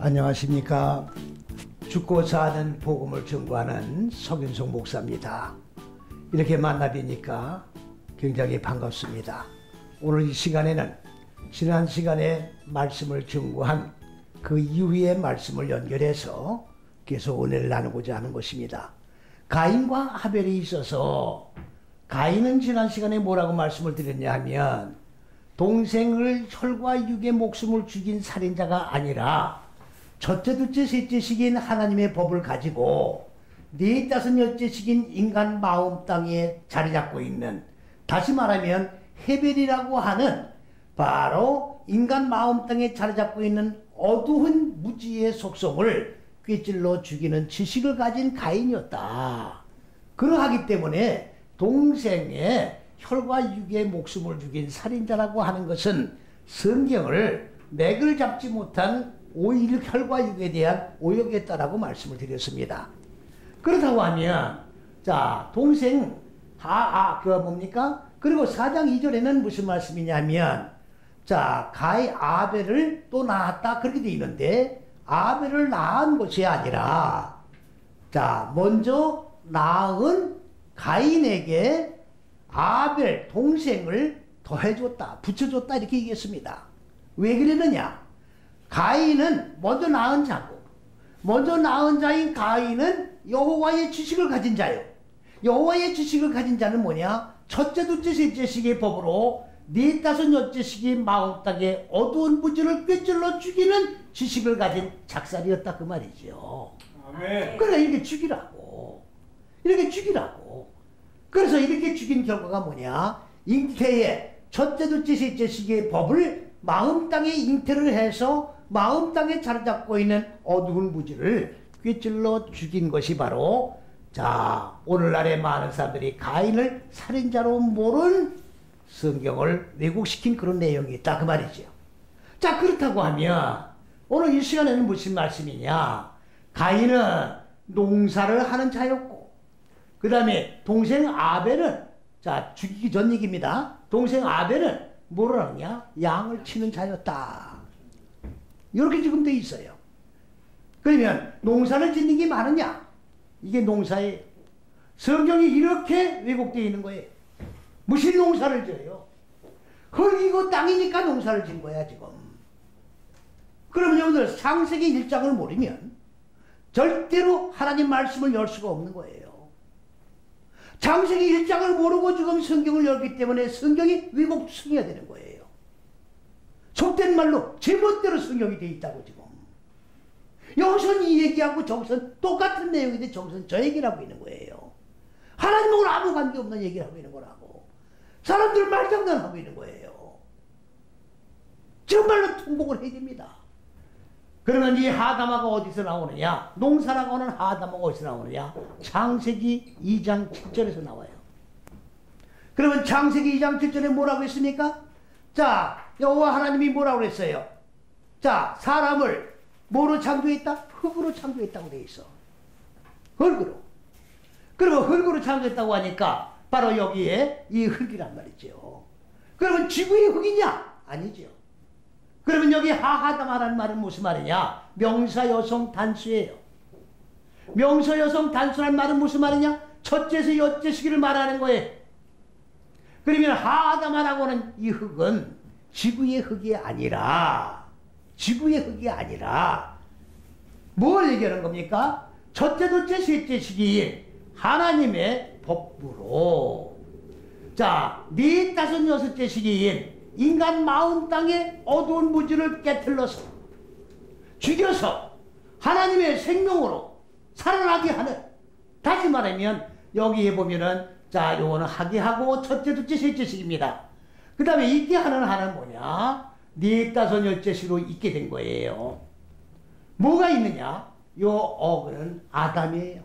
안녕하십니까. 죽고 사는 복음을 증거하는 석윤성 목사입니다. 이렇게 만나 뵈니까 굉장히 반갑습니다. 오늘 이 시간에는 지난 시간에 말씀을 증거한 그 이후의 말씀을 연결해서 계속 은혜를 나누고자 하는 것입니다. 가인과 하벨이 있어서 가인은 지난 시간에 뭐라고 말씀을 드렸냐 하면 동생을 혈과 육의 목숨을 죽인 살인자가 아니라 첫째, 둘째, 셋째 시기인 하나님의 법을 가지고 네, 다섯, 여째 시기인 인간 마음 땅에 자리 잡고 있는, 다시 말하면 헤벨이라고 하는 바로 인간 마음 땅에 자리 잡고 있는 어두운 무지의 속성을 꿰찔러 죽이는 지식을 가진 가인이었다. 그러하기 때문에 동생의 혈과 육의 목숨을 죽인 살인자라고 하는 것은 성경을 맥을 잡지 못한 오히려 혈과 육에 대한 오역이었다라고 말씀을 드렸습니다. 그렇다고 하면 자 동생 그리고 4장 2절에는 무슨 말씀이냐면 자 아벨을 또 낳았다 그렇게 되어 있는데, 아벨을 낳은 것이 아니라 자 먼저 낳은 가인에게 아벨 동생을 더해줬다, 붙여줬다 이렇게 얘기했습니다. 왜 그랬느냐? 가인은 먼저 낳은 자고, 먼저 낳은 자인 가인은 여호와의 지식을 가진 자요. 여호와의 지식을 가진 자는 뭐냐? 첫째, 둘째, 셋째 시기의 법으로 네, 다섯, 여째 시기의 마음 땅에 어두운 무지를 꿰찔러 죽이는 지식을 가진 작살이었다 그 말이죠. 아멘. 그러니까 이렇게 죽이라고. 이렇게 죽이라고. 그래서 이렇게 죽인 결과가 뭐냐? 잉태의 첫째, 둘째, 셋째 시기의 법을 마음 땅에 잉태를 해서 마음 땅에 자리 잡고 있는 어두운 무지를 꿰찔러 죽인 것이 바로 자 오늘날의 많은 사람들이 가인을 살인자로 모른 성경을 왜곡시킨 그런 내용이 있다 그 말이죠. 자 그렇다고 하면 오늘 이 시간에는 무슨 말씀이냐? 가인은 농사를 하는 자였고, 그 다음에 동생 아벨은 자 죽이기 전 얘기입니다. 동생 아벨은 뭐를 하느냐? 양을 치는 자였다. 이렇게 지금 돼 있어요. 그러면 농사를 짓는 게 많으냐? 이게 농사예요. 성경이 이렇게 왜곡되어 있는 거예요. 무슨 농사를 져요? 흙이고 땅이니까 농사를 진 거야 지금. 그러면 여러분들 창세기 1장을 모르면 절대로 하나님 말씀을 열 수가 없는 거예요. 창세기 1장을 모르고 지금 성경을 열기 때문에 성경이 왜곡성해야 되는 거예요. 속된 말로 제멋대로 성경이 되어 있다고 지금. 여기서는 이 얘기하고 저기서는 똑같은 내용인데 저기서는 저 얘기를 하고 있는 거예요. 하나님하고는 아무 관계없는 얘기를 하고 있는 거라고. 사람들 말장난하고 있는 거예요. 정말로 통곡을 해야 됩니다. 그러면 이 하다마가 어디서 나오느냐? 농사라고 하는 하다마가 어디서 나오느냐? 창세기 2장 7절에서 나와요. 그러면 창세기 2장 7절에 뭐라고 했습니까? 자 여호와 하나님이 뭐라고 그랬어요? 자 사람을 뭐로 창조했다? 흙으로 창조했다고 돼 있어. 흙으로. 그리고 흙으로 창조했다고 하니까 바로 여기에 이 흙이란 말이죠. 그러면 지구의 흙이냐? 아니죠. 그러면 여기 하하다마라는 말은 무슨 말이냐? 명사 여성 단수예요. 명사 여성 단수란 말은 무슨 말이냐? 첫째에서 여째 시기를 말하는 거예요. 그러면 하하다마라고 하는 이 흙은 지구의 흙이 아니라 뭘 얘기하는 겁니까? 첫째, 둘째, 셋째 시기인 하나님의 법으로 자 네, 다섯, 여섯째 시기인 인간 마음 땅에 어두운 무지를 깨틀러서 죽여서 하나님의 생명으로 살아나게 하는, 다시 말하면 여기에 보면은 자 요거는 하게 하고 첫째, 둘째, 셋째 시기입니다. 그 다음에 있게 하는 하는 뭐냐? 네, 다섯, 여째 시로 있게 된 거예요. 뭐가 있느냐? 요 어그는 아담이에요.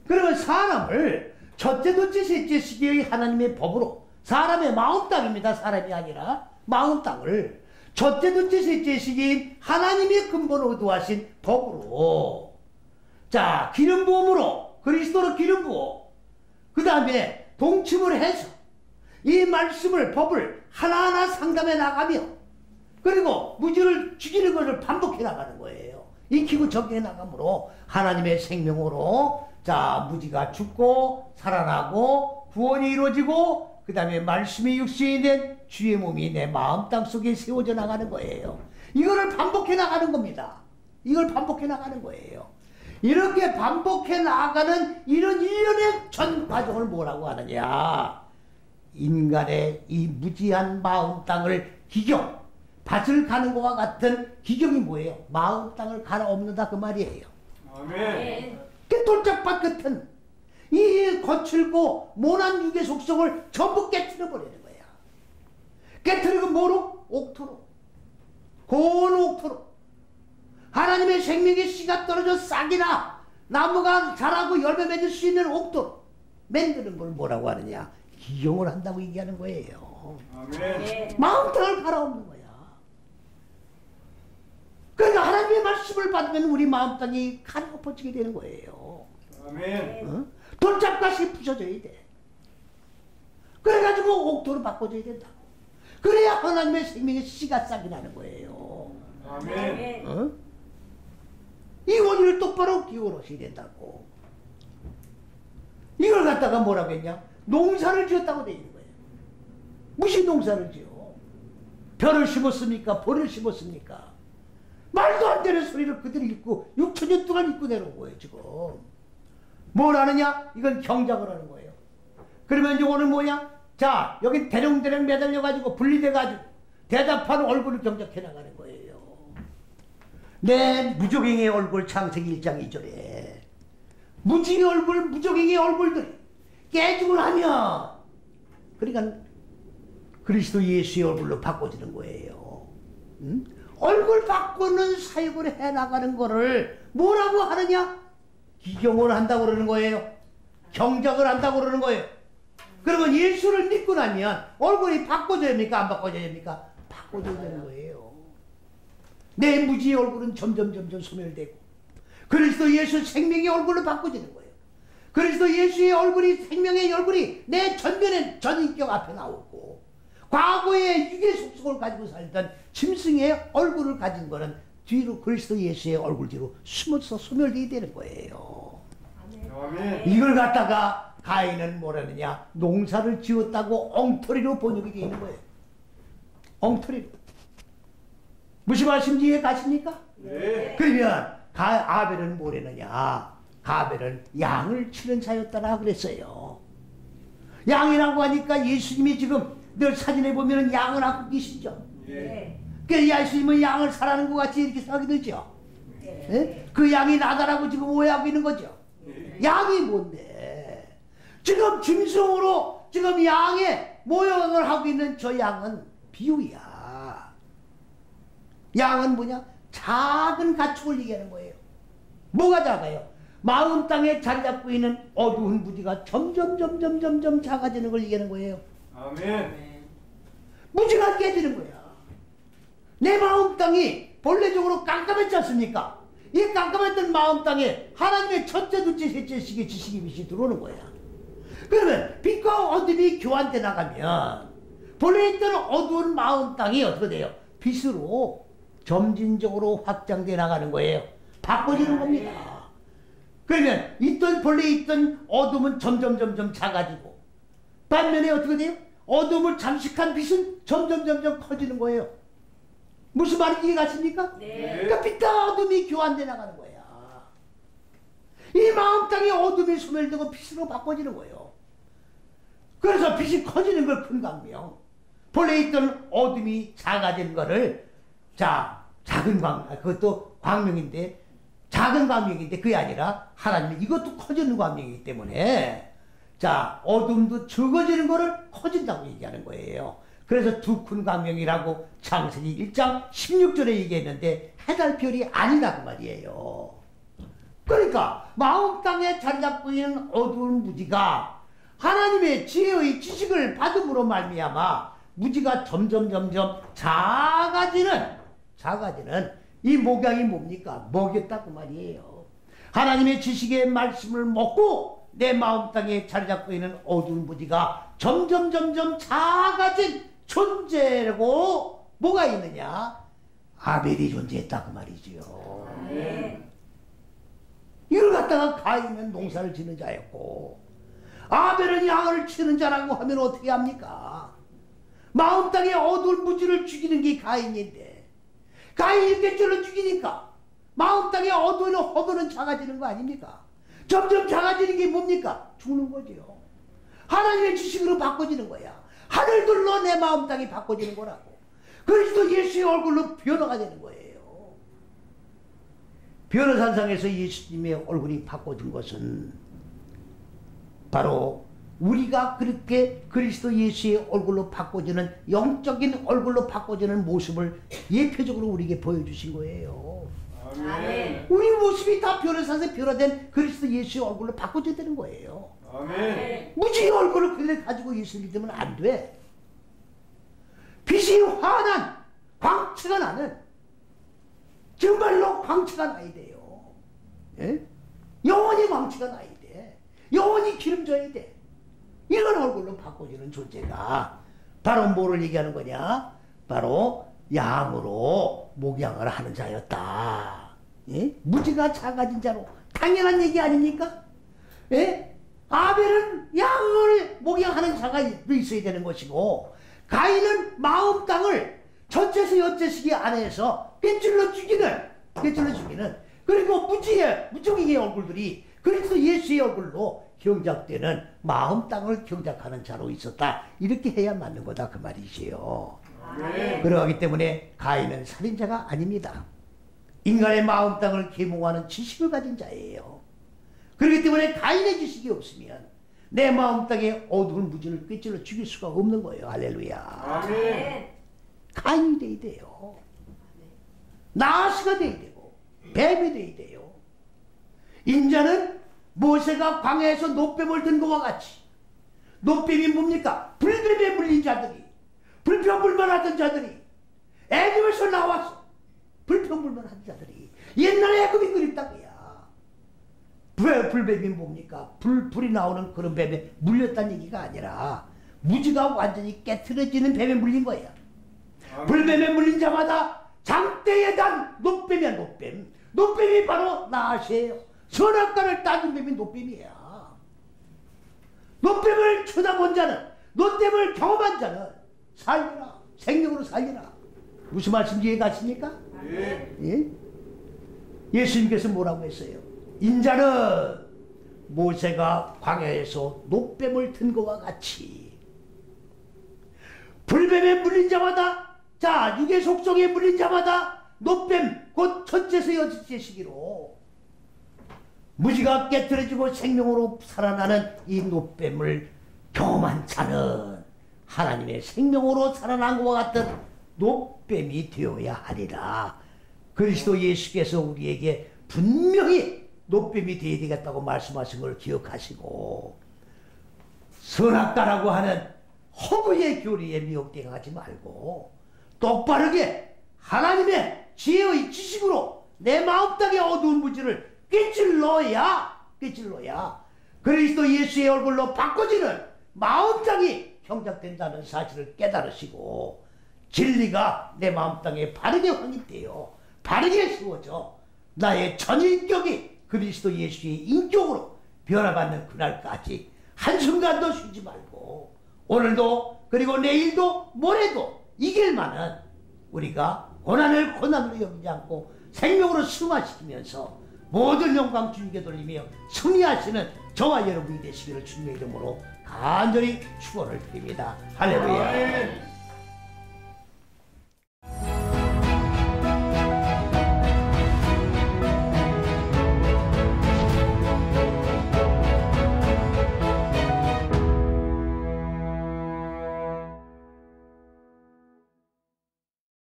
그러면 사람을 첫째, 둘째, 셋째 시기의 하나님의 법으로, 사람의 마음 땅입니다. 사람이 아니라 마음 땅을 첫째, 둘째, 셋째 시기인 하나님의 근본을 의도하신 법으로 자 기름 부음으로 그리스도로 기름 부어 그 다음에 동침을 해서 이 말씀을 법을 하나하나 상담해 나가며 그리고 무지를 죽이는 것을 반복해 나가는 거예요. 익히고 적게 나감으로 하나님의 생명으로 자 무지가 죽고 살아나고 구원이 이루어지고 그 다음에 말씀이 육신이 된 주의 몸이 내 마음 땅 속에 세워져 나가는 거예요. 이거를 반복해 나가는 겁니다. 이걸 반복해 나가는 거예요. 이렇게 반복해 나가는 이런 일련의 전 과정을 뭐라고 하느냐, 인간의 이 무지한 마음 땅을 기경, 밭을 가는 것과 같은 기경이 뭐예요? 마음 땅을 갈아엎는다 그 말이에요. 아멘. 그 돌짝밭 같은 이 거칠고 모난 육의 속성을 전부 깨트려 버리는 거야. 깨트리고 뭐로? 옥토로, 고운 옥토로. 하나님의 생명의 씨가 떨어져 싹이나 나무가 자라고 열매 맺을 수 있는 옥토로 만드는 걸 뭐라고 하느냐? 기경을 한다고 얘기하는 거예요. 아멘. 마음 땅을 갈아엎는 거야. 그러니까 하나님의 말씀을 받으면 우리 마음 땅이 갈아엎어지게 되는 거예요. 아멘. 어? 돌짝밭이 부서져야 돼. 그래가지고 옥토로 바꿔줘야 된다고. 그래야 하나님의 생명의 씨가 싹이 나는 거예요. 아멘. 어? 이 원리를 똑바로 기울여야 된다고. 이걸 갖다가 뭐라고 했냐? 농사를 지었다고 되어 있는 거예요. 무슨 농사를 지어? 벼를 심었습니까? 벌을 심었습니까? 말도 안 되는 소리를 그들이 읽고 6천년 동안 읽고 내려온 거예요. 지금 뭘 하느냐? 이건 경작을 하는 거예요. 그러면 이제 오늘 뭐냐? 자, 여기 대령대령 매달려가지고 분리돼가지고 대답하는 얼굴을 경작해 나가는 거예요. 내 무적행의 얼굴 창세기 1장 2절에 무지의 얼굴, 무적행의 얼굴들이 깨지고 나면 그러니까 그리스도 예수의 얼굴로 바꿔지는 거예요. 응? 얼굴 바꾸는 사역을 해나가는 거를 뭐라고 하느냐? 기경을 한다고 그러는 거예요. 경작을 한다고 그러는 거예요. 그러면 예수를 믿고 나면 얼굴이 바꿔져야 됩니까? 안 바꿔져야 됩니까? 바꿔져야 되는 거예요. 내 무지의 얼굴은 점점 소멸되고 그리스도 예수 생명의 얼굴로 바꿔지는 거예요. 그리스도 예수의 얼굴이, 생명의 얼굴이 내 전면에 전인격 앞에 나오고 과거의 육의 속성을 가지고 살던 짐승의 얼굴을 가진 거는 뒤로 그리스도 예수의 얼굴 뒤로 숨어서 소멸되어야 되는 거예요. 아멘. 이걸 갖다가 가인은 뭐라느냐? 농사를 지었다고 엉터리로 번역이 되어 있는 거예요. 엉터리로. 무슨 말씀인지 이해 가십니까? 네. 그러면 아벨은 뭐랬느냐? 아벨은 양을 치는 자였다라 그랬어요. 양이라고 하니까 예수님이 지금 늘 사진에 보면 양을 안고 계시죠? 예. 그 예수님은 양을 사랑하는 것 같이 이렇게 생각이 들죠? 예? 그 양이 나다라고 지금 오해하고 있는 거죠? 양이 뭔데? 지금 짐승으로 지금 양의 모형을 하고 있는 저 양은 비유야. 양은 뭐냐? 작은 가축을 얘기하는 거예요. 뭐가 작아요? 마음 땅에 자리 잡고 있는 어두운 무지가 점점 작아지는 걸 얘기하는 거예요. 아멘. 무지가 깨지는 거야. 내 마음 땅이 본래적으로 깜깜했지 않습니까? 이 깜깜했던 마음 땅에 하나님의 첫째, 둘째, 셋째 시기 지식이 빛이 들어오는 거야. 그러면 빛과 어둠이 교환돼 나가면 본래 있던 어두운 마음 땅이 어떻게 돼요? 빛으로 점진적으로 확장돼 나가는 거예요. 바꿔지는 겁니다. 그러면 본래 있던 어둠은 점점 작아지고 반면에 어떻게 돼요? 어둠을 잠식한 빛은 점점 커지는 거예요. 무슨 말인지 이해가십니까? 네. 그러니까 빛과 어둠이 교환돼 나가는 거야. 이 마음 땅에 어둠이 소멸되고 빛으로 바꿔지는 거예요. 그래서 빛이 커지는 걸 큰 광명, 본래 있던 어둠이 작아진 거를 작은 광명, 그것도 광명인데 작은 광명인데 그게 아니라 하나님이 이것도 커지는 광명이기 때문에 어둠도 적어지는 거를 커진다고 얘기하는 거예요. 그래서 두 큰 광명이라고 창세기 1장 16절에 얘기했는데 해달별이 아니라고 말이에요. 그러니까 마음 땅에 자리 잡고 있는 어두운 무지가 하나님의 지혜의 지식을 받음으로 말미암아 무지가 점점 작아지는 이 목양이 뭡니까? 먹였다고 말이에요. 하나님의 지식의 말씀을 먹고 내 마음 땅에 자리 잡고 있는 어두운 무지가 점점 작아진 존재라고 뭐가 있느냐? 아벨이 존재했다 그 말이지요. 아멘. 이걸 갖다가 가인은 농사를 지는 자였고 아벨은 양을 치는 자라고 하면 어떻게 합니까? 마음 땅에 어두운 무지를 죽이는 게 가인인데 가인이 떼줄로 죽이니까 마음 땅에 어두운 허물은 작아지는 거 아닙니까? 점점 작아지는 게 뭡니까? 죽는 거지요. 하나님의 지식으로 바꿔지는 거야. 하늘들로 내 마음 땅이 바꿔지는 거라고. 그리스도 예수의 얼굴로 변화가 되는 거예요. 변호산상에서 예수님의 얼굴이 바꿔진 것은 바로 우리가 그렇게 그리스도 예수의 얼굴로 바꿔지는 영적인 얼굴로 바꿔지는 모습을 예표적으로 우리에게 보여주신 거예요. 아멘. 우리 모습이 다 변호사에서 변화된 그리스도 예수의 얼굴로 바꿔져야 되는 거예요. 아멘. 무지의 얼굴을 그대로 가지고 예수를 믿으면 안 돼. 빛이 환한 광채가 나는 정말로 광채가 나야 돼요. 예? 영원히 광채가 나야 돼. 영원히 기름져야 돼. 이런 얼굴로 바꿔지는 존재가 바로 뭐를 얘기하는 거냐? 바로 양으로 목양을 하는 자였다. 예? 무지가 작아진 자로. 당연한 얘기 아닙니까? 예? 아벨은 양을 목양하는 자가 있어야 되는 것이고 가인은 마음 땅을 전체에서 연체시기 안에서 꿰찔러 죽이는 그리고 무지의 얼굴들이 그리스도 예수의 얼굴로 경작되는 마음 땅을 경작하는 자로 있었다. 이렇게 해야 맞는 거다 그 말이지요. 아멘. 그러기 때문에 가인은 살인자가 아닙니다. 인간의 마음 땅을 계몽하는 지식을 가진 자예요. 그렇기 때문에 가인의 지식이 없으면 내 마음 땅에 어두운 무지를 꿰찔러 죽일 수가 없는 거예요. 할렐루야. 아멘. 가인이 돼야 돼요. 나아스가 돼야 되고 뱀이 돼야 돼요. 인자는 모세가 광야에서 노뱀을 든 것과 같이, 노뱀이 뭡니까? 불뱀에 물린 자들이, 불평불만하던 자들이, 애굽에서 나와서 불평불만한 자들이 옛날에 애굽이 그립다고야. 불뱀이 뭡니까? 불이 나오는 그런 뱀에 물렸다는 얘기가 아니라 무지가 완전히 깨트려지는 뱀에 물린 거야. 불뱀에 물린 자마다 장대에 단 노뱀이야. 노뱀이 바로 나아시에요. 선악과를 따진 뱀이 노뱀이야. 노뱀을 쳐다본 자는, 노뱀을 경험한 자는 살리라. 생명으로 살리라. 무슨 말씀인지 이해가 가십니까? 예? 예수님께서 뭐라고 했어요? 인자는 모세가 광야에서 노뱀을 든 것과 같이 불뱀에 물린 자마다, 자, 육의 속성에 물린 자마다 노뱀, 곧 첫째서 여섯째시기로 무지가 깨트려지고 생명으로 살아나는 이 노뱀을 경험한 자는 하나님의 생명으로 살아난 것과 같은 노뱀이 되어야 하리라. 그리스도 예수께서 우리에게 분명히 노뱀이 되어야 되겠다고 말씀하신 걸 기억하시고 선악과라고 하는 허구의 교리에 미혹되어가지 말고 똑바르게 하나님의 지혜의 지식으로 내 마음 땅의 어두운 무지를 꿰찔러야 그리스도 예수의 얼굴로 바꿔지는 마음 땅이 경작된다는 사실을 깨달으시고 진리가 내 마음 땅에 바르게 확립되어 바르게 세워져 나의 전인격이 그리스도 예수의 인격으로 변화받는 그날까지 한순간도 쉬지 말고 오늘도 그리고 내일도 모레도 이길만은 우리가 고난으로 여기지 않고 생명으로 승화시키면서 모든 영광 주님께 돌리며 승리하시는 저와 여러분이 되시기를 주님의 이름으로 간절히 축원을 드립니다. 할렐루야.